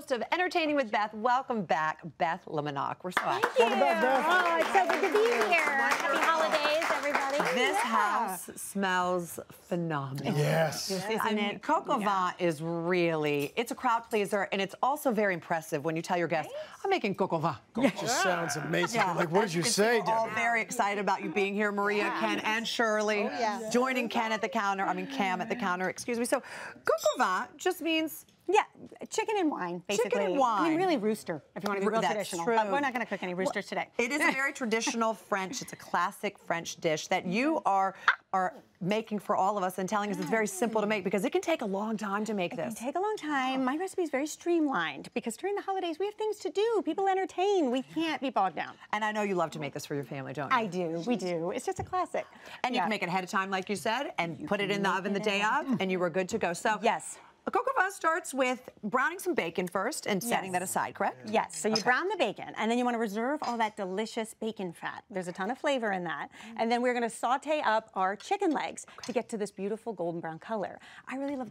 host of Entertaining with Beth. Welcome back, Beth Le Manach. We're so happy. Welcome back, Beth. Oh, it's so good to be here. Happy holidays, everybody. This house smells phenomenal. Yes. Isn't it? Coq au vin is really, it's a crowd pleaser, and it's also very impressive when you tell your guests, I'm making coq au vin. It just sounds amazing. Like, what did you say, We're all Debbie? very excited about you being here, Maria, Ken, and Shirley. Joining Ken at the counter, Cam at the counter, excuse me. So, coq au vin just means Yeah, chicken and wine, basically. Chicken and wine. I mean, really rooster, if you want to be real That's traditional. true. But we're not going to cook any roosters today. It is a very traditional French, it's a classic French dish that you are making for all of us and telling us it's very simple to make because it can take a long time to make It this. can take a long time. My recipe is very streamlined because during the holidays we have things to do. People entertain. We can't be bogged down. And I know you love to make this for your family, don't you? I do. We do. It's just a classic. And you can make it ahead of time, like you said, and put it in the oven the day of, and you were good to go. So Yes. a coq au vin starts with browning some bacon first and setting that aside, correct? Yes, so you brown the bacon, and then you want to reserve all that delicious bacon fat. There's a ton of flavor in that. And then we're going to saute up our chicken legs to get to this beautiful golden brown color. I really love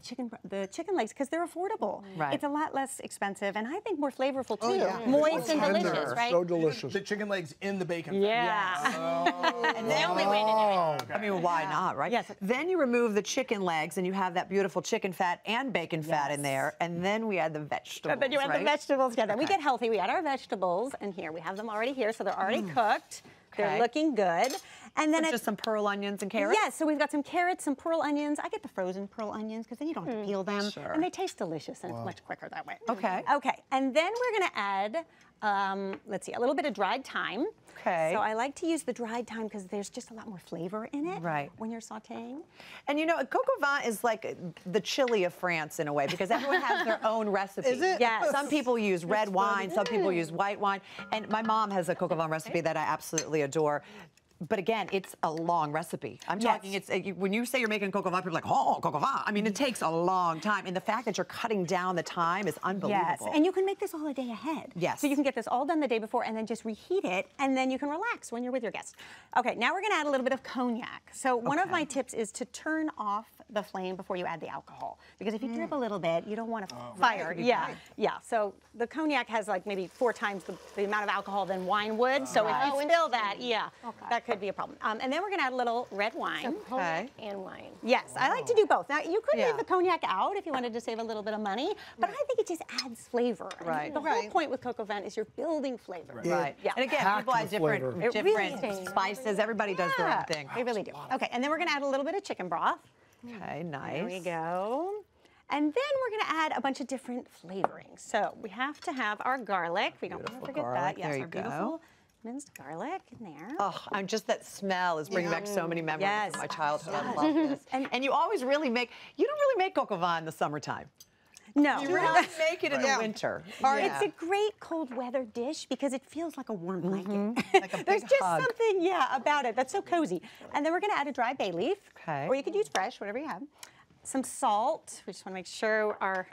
the chicken legs because they're affordable. Right. It's a lot less expensive, and I think more flavorful too. yeah. Moist and Tender. delicious, right? So delicious. The chicken legs in the bacon. Yeah. And The only way to do it. I mean, why not, right? Yes. Then you remove the chicken legs, and you have that beautiful chicken fat and bacon fat in there, and then we add the vegetables. And then you add right? the vegetables together. We get healthy. We add our vegetables, and here we have them already here, so they're already cooked. Okay. They're looking good. And then So just some pearl onions and carrots? Yes, so we've got some carrots, some pearl onions. I get the frozen pearl onions because then you don't have to peel them. Sure. And they taste delicious and it's much quicker that way. Okay. Okay, and then we're going to add, let's see, a little bit of dried thyme. Okay. So I like to use the dried thyme because there's just a lot more flavor in it Right. when you're sauteing. And you know, coq au vin is like the chili of France in a way because everyone has their own recipe. Is it? Yes. Some people use red wine, some people use white wine. And my mom has a coq au vin recipe that I absolutely adore. But again, it's a long recipe. I'm talking, it's when you say you're making coq au vin, people are like, oh, coq au vin. I mean, it takes a long time. And the fact that you're cutting down the time is unbelievable. Yes, and you can make this all a day ahead. Yes. So you can get this all done the day before and then just reheat it, and then you can relax when you're with your guests. Okay, now we're gonna add a little bit of cognac. So one of my tips is to turn off the flame before you add the alcohol. Because if you drip a little bit, you don't want to fire. Yeah, yeah. So the cognac has like maybe 4 times the amount of alcohol than wine would. So if you spill that, that could be a problem. And then we're gonna add a little red wine. Okay. And wine. Yes, I like to do both. Now, you could Yeah. leave the cognac out if you wanted to save a little bit of money, but I think it just adds flavor. Right. And the whole point with coq au vin is you're building flavor. Right. Yeah. And again, Packed people have with flavor. different It really is. spices. Everybody does their own thing. They really do. Okay, and then we're gonna add a little bit of chicken broth. Okay, nice. There we go. And then we're gonna add a bunch of different flavorings. So we have to have our garlic. We don't want to forget garlic. that. Yes, There you our go. beautiful minced garlic in there. Oh, and just that smell is bringing back so many memories Yes. of my childhood. I love this. And you always really make, you don't really make coq au vin in the summertime. No. You really make it in the winter. It's a great cold weather dish because it feels like a warm blanket. Like a There's big just hug. something, about it that's so cozy. And then we're gonna add a dry bay leaf. Okay. Or you could use fresh, whatever you have. Some salt. We just wanna make sure our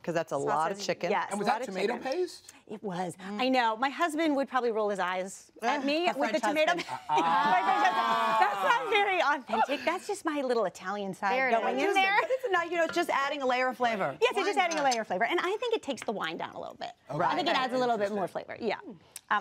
Because that's a lot of sausage- Chicken. Yes, And was a lot that of tomato chicken. paste? It was. I know. My husband would probably roll his eyes at me with the French tomato. husband. My French husband. That's not very authentic. That's just my little Italian side There it going is. in there. But it's not, you know, it's just adding a layer of flavor. Yes, it's just adding a layer of flavor. And I think it takes the wine down a little bit. Right. I think it adds a little bit more flavor. Yeah.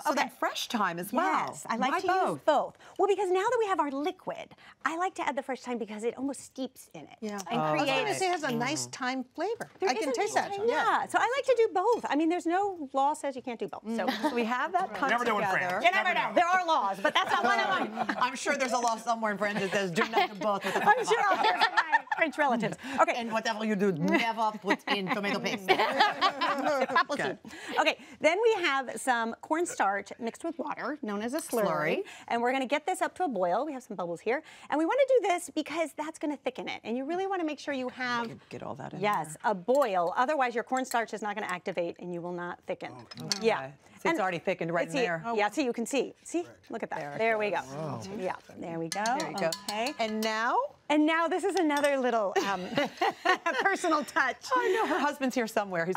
So okay. then fresh thyme as well. Yes, I like Why to both? use both. Well, because now that we have our liquid, I like to add the fresh thyme because it almost steeps in it. Yeah. And I was going to creates. say it has a nice thyme flavor. There I is can a taste nice that. thyme, Yeah. So I like to do both. I mean, there's no law says you can't do both. So So we have that come Never know in together. France. you never know. There are laws, but that's not one of them. I'm sure there's a law somewhere in France that says do nothing both with the I'm sure I'll hear from my French relatives. Okay. And whatever you do, never put in tomato paste. Apple seed. Okay, then we have some cornstarch mixed with water, known as a slurry. Slurry. And we're gonna get this up to a boil. We have some bubbles here. And we wanna do this because that's gonna thicken it. And you really wanna make sure you have, Get all that in yes, a boil. Otherwise your cornstarch is not gonna activate and you will not thicken. Yeah. See, it's already thickened right in there. Yeah, so you can see. See? Look at that. There we go. Yeah, there we go. There you go. Okay. And now? And now this is another little personal touch. I know her husband's here somewhere. He's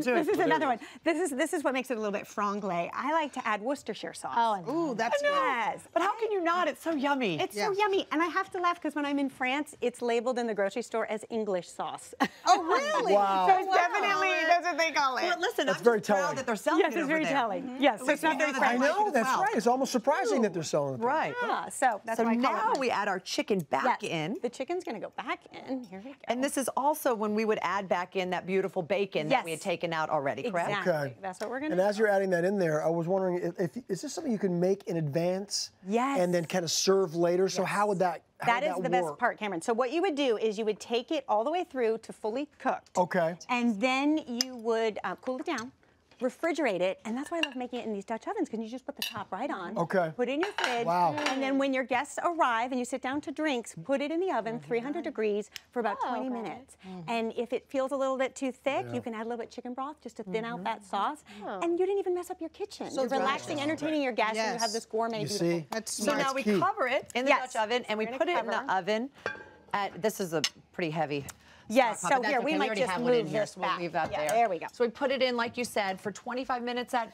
This is another one. This is what makes it a little bit franglais. I like to add Worcestershire sauce. Ooh, that's good. Yes. But how can you not? It's so yummy. It's so yummy. And I have to laugh because when I'm in France, it's labeled in the grocery store as English sauce. Oh, really? Wow. So it's definitely, that's what they call it. Well, listen, That's I'm very just proud telling. that they're selling Yes, it it's over very there. telling. Yes, so it's not very I French. I know, that's well. right. It's almost surprising that they're selling it. Right. Yeah, so that's So why I call now it we add our chicken back Yes, in. The chicken's going to go back in. Here we go. And this is also when we would add back in that beautiful bacon that we had Yes. taken out already, correct? Exactly. Okay. That's what we're going to And do. as you're adding that in there, I was wondering, is this something you can make in advance? Yes. And then kind of serve later? So how would that That is the best work? part, Cameron. So what you would do is you would take it all the way through to fully cooked. Okay. And then you would cool it down, refrigerate it, and that's why I love making it in these Dutch ovens, because you just put the top right on. Okay. Put it in your fridge. Wow. And then when your guests arrive and you sit down to drinks, put it in the oven, 300 degrees, for about 20 minutes. And if it feels a little bit too thick, you can add a little bit of chicken broth just to thin out that sauce. And you didn't even mess up your kitchen. You're relaxing, entertaining your guests, and you have Yes. this gourmet, You beautiful. see? That's So smart. now we key. cover it in the Yes. Dutch oven and we We're gonna put it in the cover. oven. This is a pretty heavy. Yes, stock pot, so but that's here, we okay. might already just have one in move here, this so we'll back. leave that Yeah, there. there we go. So we put it in, like you said, for 25 minutes at.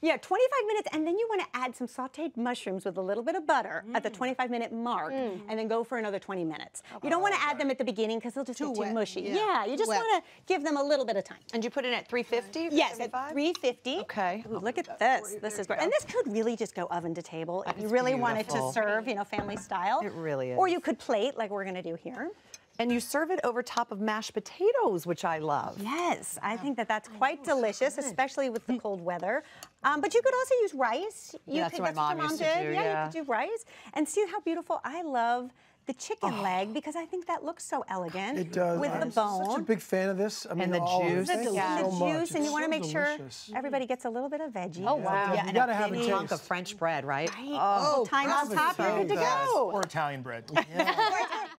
Yeah, 25 minutes, and then you want to add some sauteed mushrooms with a little bit of butter at the 25-minute mark, and then go for another 20 minutes. You don't want to add them at the beginning because they'll just get too wet, mushy. yeah. Yeah, you just Wet. want to give them a little bit of time. And you put it at 350? Yes, at 75? 350. Okay. Ooh, look at this. This is great. And this could really just go oven to table if you really wanted to beautiful. serve, family style. It really is. Or you could plate like we're going to do here. And you serve it over top of mashed potatoes, which I love. Yes, I think that that's quite delicious, especially with the cold weather. But you could also use rice. That's what my mom used to do, Yeah, yeah. you could do rice. And see how beautiful I love the chicken leg, because I think that looks so elegant. It does. With the I'm such a bone. big fan of this. I mean, the all of it. juice. Thank you Yeah. so The much. juice, and It's you want to so make sure delicious. everybody gets a little bit of veggie. Oh, wow. You and gotta a have a big chunk taste. of French bread, right? Oh, time on top, you're good to go. Or Italian bread.